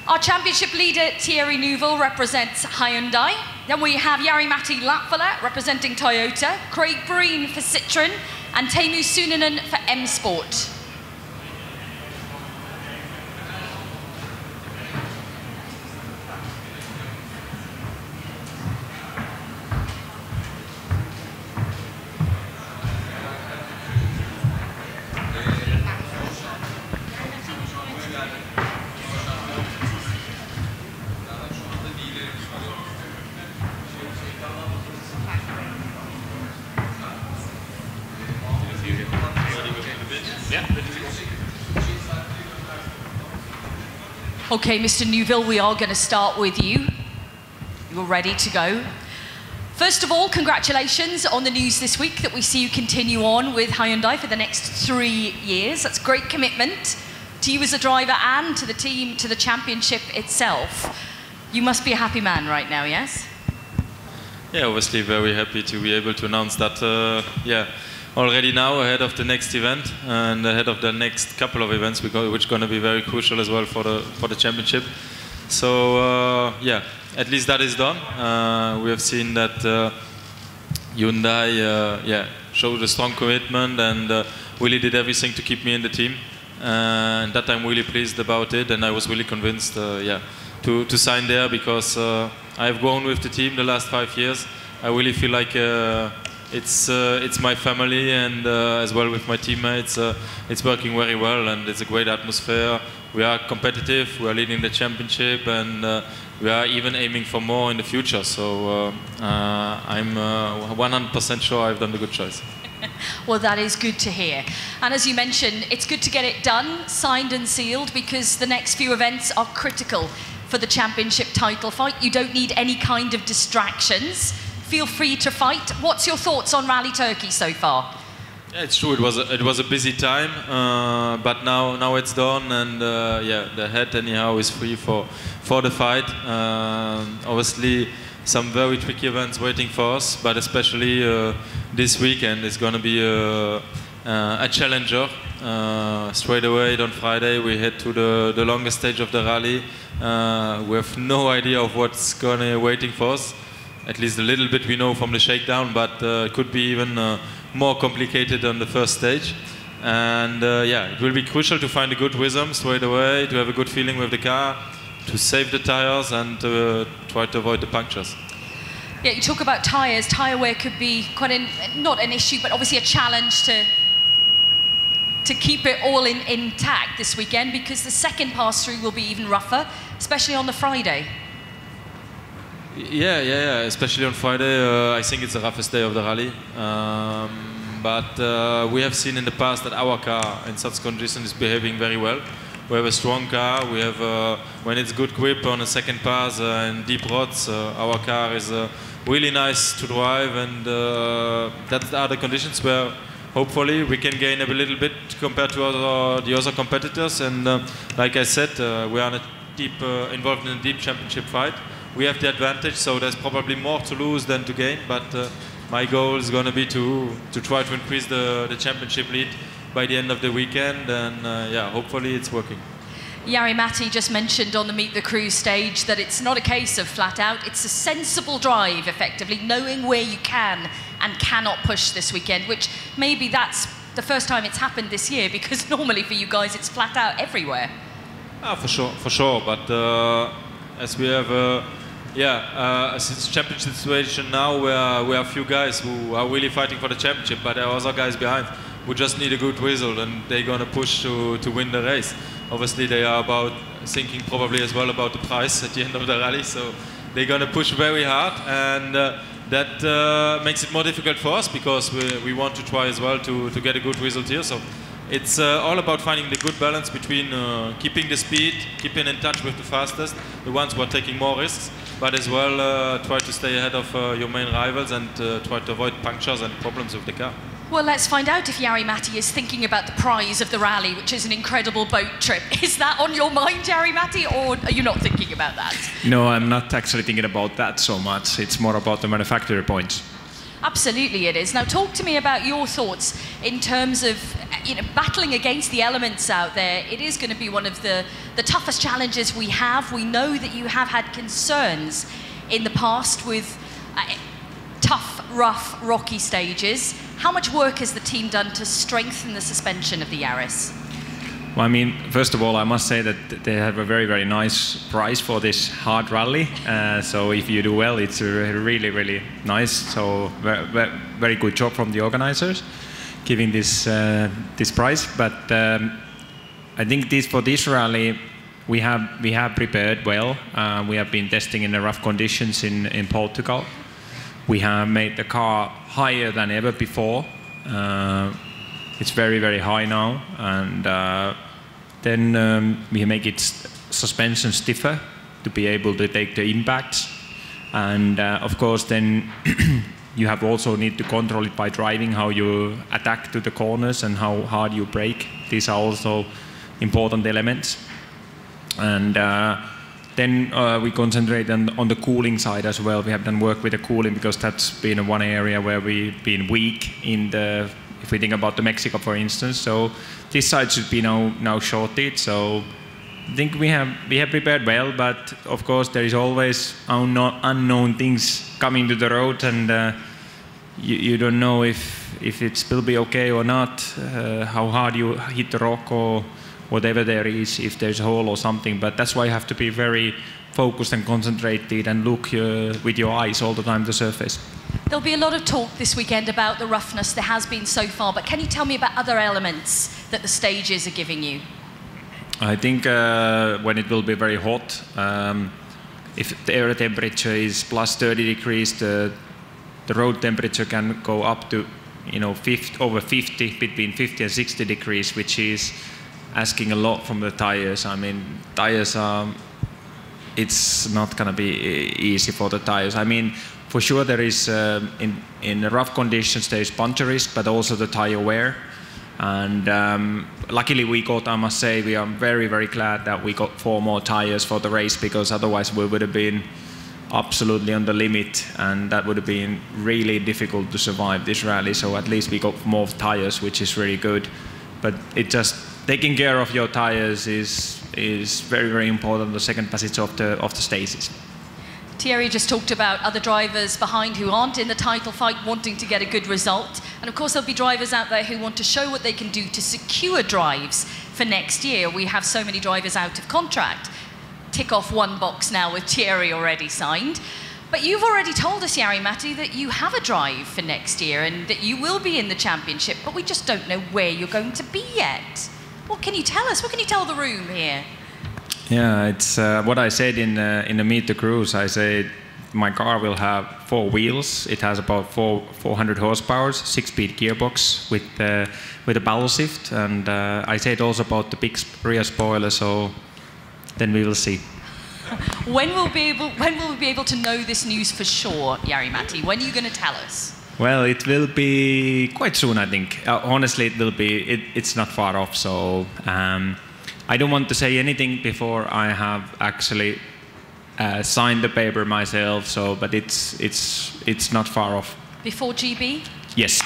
Our championship leader, Thierry Neuville, represents Hyundai. Then we have Jari-Matti Latvala representing Toyota, Craig Breen for Citroën, and Teemu Suunanen for M-Sport. Okay, Mr. Neuville, we are going to start with you. You're ready to go. First of all, congratulations on the news this week that we see you continue on with Hyundai for the next 3 years. That's great commitment to you as a driver and to the team, to the championship itself. You must be a happy man right now, yes? Yeah, obviously very happy to be able to announce that, already now ahead of the next event and ahead of the next couple of events, which are going to be very crucial as well for the championship. So at least that is done. We have seen that Hyundai showed a strong commitment and really did everything to keep me in the team. And that I'm really pleased about it, and I was really convinced to sign there because I've grown with the team the last 5 years. I really feel like it's my family, and as well with my teammates, it's working very well, and it's a great atmosphere. We are competitive, we are leading the championship, and we are even aiming for more in the future. So I'm 100% sure I've done the good choice. Well, that is good to hear. And as you mentioned, it's good to get it done, signed and sealed, because the next few events are critical for the championship title fight. You don't need any kind of distractions. Feel free to fight. What's your thoughts on Rally Turkey so far? Yeah, it's true. It was a busy time, but now it's done, and the head anyhow is free for the fight. Obviously, some very tricky events waiting for us, but especially this weekend is going to be a challenger. Straight away on Friday, we head to the longest stage of the rally. We have no idea of what's going to be waiting for us. At least a little bit we know from the shakedown, but it could be even more complicated on the first stage. And it will be crucial to find a good rhythm straight away, to have a good feeling with the car, to save the tires and try to avoid the punctures. Yeah, you talk about tires. Tire wear could be quite not an issue, but obviously a challenge to keep it all intact this weekend, because the second pass-through will be even rougher, especially on the Friday. Yeah, especially on Friday. I think it's the roughest day of the rally. But we have seen in the past that our car in such conditions is behaving very well. We have a strong car. We have, when it's good grip on a second pass and deep ruts, our car is really nice to drive, and that's the other conditions where hopefully we can gain a little bit compared to the other competitors. And like I said, we are involved in a deep championship fight. We have the advantage, so there's probably more to lose than to gain, but my goal is going to be to try to increase the championship lead by the end of the weekend, and hopefully it's working. Jari-Matti just mentioned on the Meet the Crew stage that it's not a case of flat out, it's a sensible drive, effectively, knowing where you can and cannot push this weekend, which maybe that's the first time it's happened this year, because normally for you guys it's flat out everywhere. For sure, but as we have a championship situation now where we have a few guys who are really fighting for the championship, but there are other guys behind who just need a good result, and they're going to push to win the race. Obviously, they are thinking probably as well about the prize at the end of the rally, so they're going to push very hard, and that makes it more difficult for us, because we want to try as well to get a good result here. So it's all about finding the good balance between keeping the speed, keeping in touch with the fastest, the ones who are taking more risks, but as well try to stay ahead of your main rivals and try to avoid punctures and problems with the car. Well, let's find out if Jari-Matti is thinking about the prize of the rally, which is an incredible boat trip. Is that on your mind, Jari-Matti, or are you not thinking about that? No, I'm not actually thinking about that so much. It's more about the manufacturer points. Absolutely it is. Now talk to me about your thoughts in terms of you know, battling against the elements out there, it is going to be one of the toughest challenges we have. We know that you have had concerns in the past with tough, rough, rocky stages. How much work has the team done to strengthen the suspension of the Yaris? Well, I mean, first of all, I must say that they have a very, very nice prize for this hard rally. So if you do well, it's really, really nice. So very good job from the organizers giving this this prize. But I think for this rally, we have prepared well. We have been testing in the rough conditions in Portugal. We have made the car higher than ever before. It's very, very high now, and then we make its suspension stiffer to be able to take the impacts. And of course, then you have also need to control it by driving, how you attack to the corners and how hard you brake. These are also important elements. And then we concentrate on the cooling side as well. We have done work with the cooling because that's been one area where we've been weak in the. If we think about the Mexico, for instance, so this side should be now shorted. So I think we have prepared well, but of course there is always unknown things coming to the road, and you don't know if it will be okay or not, how hard you hit the rock or whatever there is, if there's a hole or something. But that's why you have to be very focused and concentrated and look with your eyes all the time at the surface. There'll be a lot of talk this weekend about the roughness. There has been so far, but can you tell me about other elements that the stages are giving you? I think when it will be very hot, if the air temperature is plus 30 degrees, the road temperature can go up to, you know, over 50, between 50 and 60 degrees, which is asking a lot from the tires. I mean, tires are, it's not going to be easy for the tires. I mean, for sure there is, in the rough conditions, there is puncture risk, but also the tire wear. And luckily we got, I must say, we are very, very glad that we got 4 more tires for the race, because otherwise we would have been absolutely on the limit, and that would have been really difficult to survive this rally. So at least we got more tires, which is really good. But it just, taking care of your tires is very, very important, the second passage of the stages. Thierry just talked about other drivers behind who aren't in the title fight wanting to get a good result. And of course there'll be drivers out there who want to show what they can do to secure drives for next year. We have so many drivers out of contract. Tick off one box now with Thierry already signed. But you've already told us, Jari-Matti, that you have a drive for next year and that you will be in the championship, but we just don't know where you're going to be yet. What can you tell us? What can you tell the room here? Yeah, it's what I said in the Meet the Cruise. I said my car will have 4 wheels. It has about 400 horsepower, 6-speed gearbox with a barrel shift, and I said also about the big rear spoiler. So then we will see. When will we be able to know this news for sure, Jari-Matti? When are you going to tell us? Well, it will be quite soon, I think. Honestly, it will be. It's not far off. So. I don't want to say anything before I have actually signed the paper myself. So, but it's not far off. Before GB? Yes,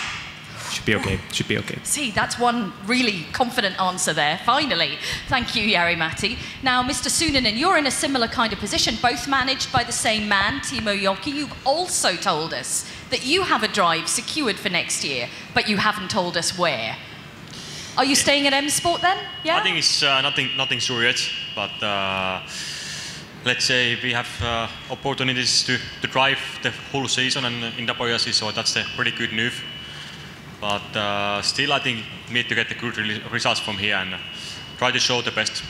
should be okay. Should be okay. See, that's one really confident answer there. Finally, thank you, Jari-Matti. Now, Mr. Suunanen, you're in a similar kind of position, both managed by the same man, Timo Joki. You've also told us that you have a drive secured for next year, but you haven't told us where. Are you staying at M-Sport then? Yeah? I think it's nothing sure yet, but let's say we have opportunities to drive the whole season and in WRC, so that's a pretty good news. But still, I think we need to get the good results from here and try to show the best.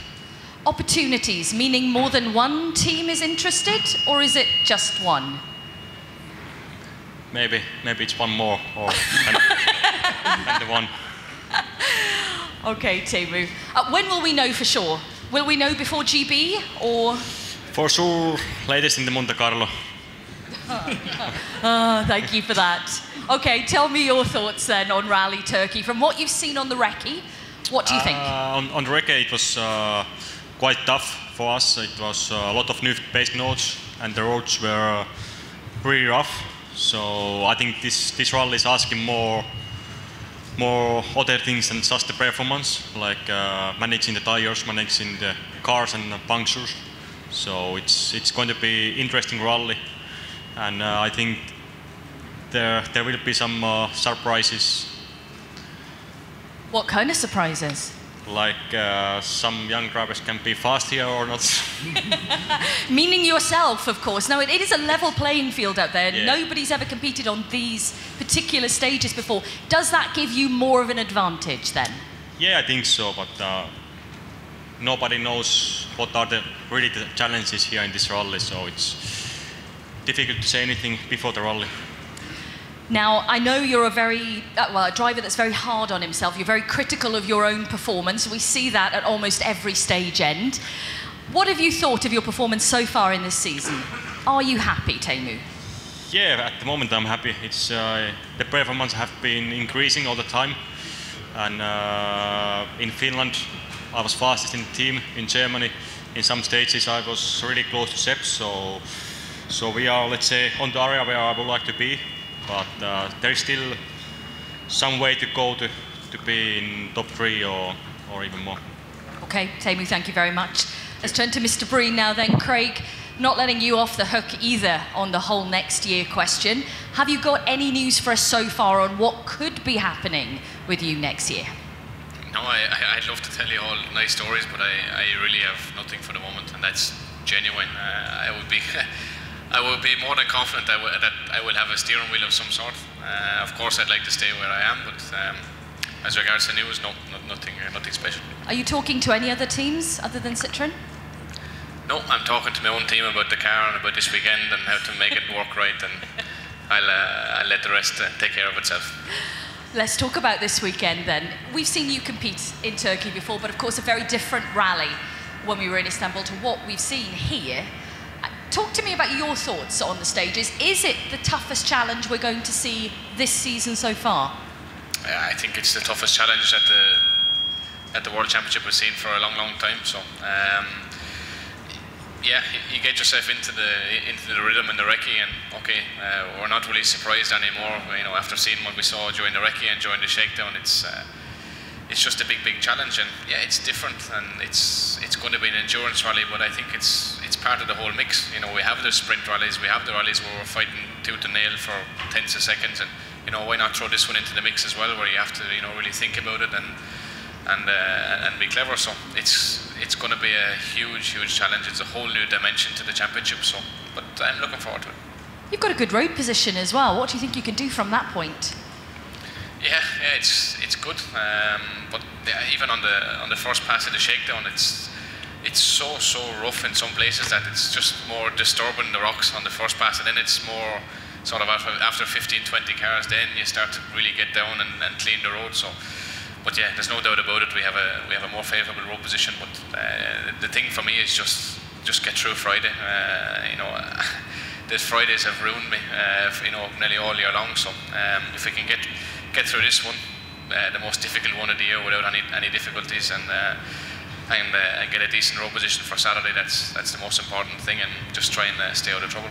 Opportunities, meaning more than one team is interested, or is it just one? Maybe it's one more, or than the one. Okay, Teemu. When will we know for sure? Will we know before GB, or? For sure, latest in the Monte Carlo. Thank you for that. Okay, tell me your thoughts then on Rally Turkey. From what you've seen on the recce, what do you think? On the recce, it was quite tough for us. It was a lot of new base notes, and the roads were pretty rough. So I think this rally is asking more more other things than just the performance, like managing the tires, managing the cars and the punctures. So it's going to be interesting rally, and I think there will be some surprises. What kind of surprises? Like some young drivers can be fast here or not. Meaning yourself, of course. No, it is a level playing field out there. Yeah. Nobody's ever competed on these particular stages before. Does that give you more of an advantage then? Yeah, I think so, but nobody knows what are the challenges here in this rally, so it's difficult to say anything before the rally. Now, I know you're a driver that's very hard on himself. You're very critical of your own performance. We see that at almost every stage end. What have you thought of your performance so far in this season? Are you happy, Teemu? Yeah, at the moment I'm happy. It's the performance have been increasing all the time, and in Finland I was fastest in the team. In Germany, in some stages I was really close to Sepp. So we are, let's say, on the area where I would like to be. But there is still some way to go to be in top 3 or even more. Okay, Teemu, thank you very much. Let's turn to Mr. Breen now then. Craig, not letting you off the hook either on the whole next year question. Have you got any news for us so far on what could be happening with you next year? No, I'd love to tell you all nice stories, but I really have nothing for the moment, and that's genuine. I would be more than confident that I will have a steering wheel of some sort. Of course, I'd like to stay where I am, but as regards to news, no, nothing special. Are you talking to any other teams other than Citroën? No, I'm talking to my own team about the car and about this weekend and how to make it work right, and I'll let the rest take care of itself. Let's talk about this weekend then. We've seen you compete in Turkey before, but of course a very different rally when we were in Istanbul to what we've seen here. Talk to me about your thoughts on the stages. Is it the toughest challenge we're going to see this season so far? I think it's the toughest challenge at the World Championship we've seen for a long time. So yeah, you get yourself into the rhythm in the recce, and okay, we're not really surprised anymore. You know, after seeing what we saw during the recce and during the shakedown, it's just a big challenge, and yeah, it's different, and it's going to be an endurance rally, but I think it's part of the whole mix. You know, we have the sprint rallies, we have the rallies where we're fighting tooth and nail for tenths of seconds, and you know, why not throw this one into the mix as well, where you have to, you know, really think about it and be clever. So it's going to be a huge challenge. It's a whole new dimension to the championship. So, but I'm looking forward to it. You've got a good road position as well. What do you think you can do from that point? Yeah, it's good. But even on the first pass of the shakedown, it's so rough in some places that it's just more disturbing the rocks on the first pass, and then it's more sort of after 15-20 cars, then you start to really get down and clean the road. So, but yeah, there's no doubt about it. We have a more favourable road position. But the thing for me is just get through Friday. You know, these Fridays have ruined me. You know, nearly all year long. So if we can get through this one, the most difficult one of the year without any difficulties, and get a decent road position for Saturday, that's the most important thing, and just try and stay out of trouble.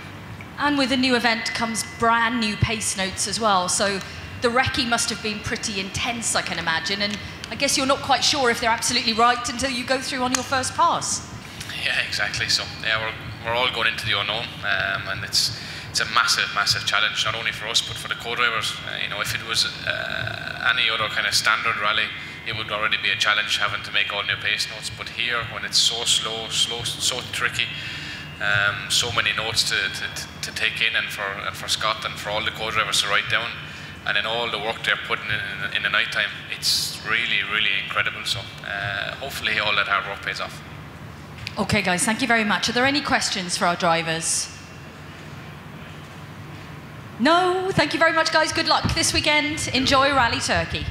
And with the new event comes brand new pace notes as well, so the recce must have been pretty intense, I can imagine, and I guess you're not quite sure if they're absolutely right until you go through on your first pass. Yeah, exactly. So yeah, we're all going into the unknown, and it's a massive challenge, not only for us but for the co-drivers. You know, if it was any other kind of standard rally, it would already be a challenge having to make all new pace notes. But here, when it's so slow, so tricky, so many notes to take in, and for Scott and for all the co-drivers to write down, and then all the work they're putting in the night time, it's really incredible. So hopefully all that hard work pays off. Okay guys, thank you very much. Are there any questions for our drivers? No? Thank you very much guys, good luck this weekend. Enjoy Rally Turkey.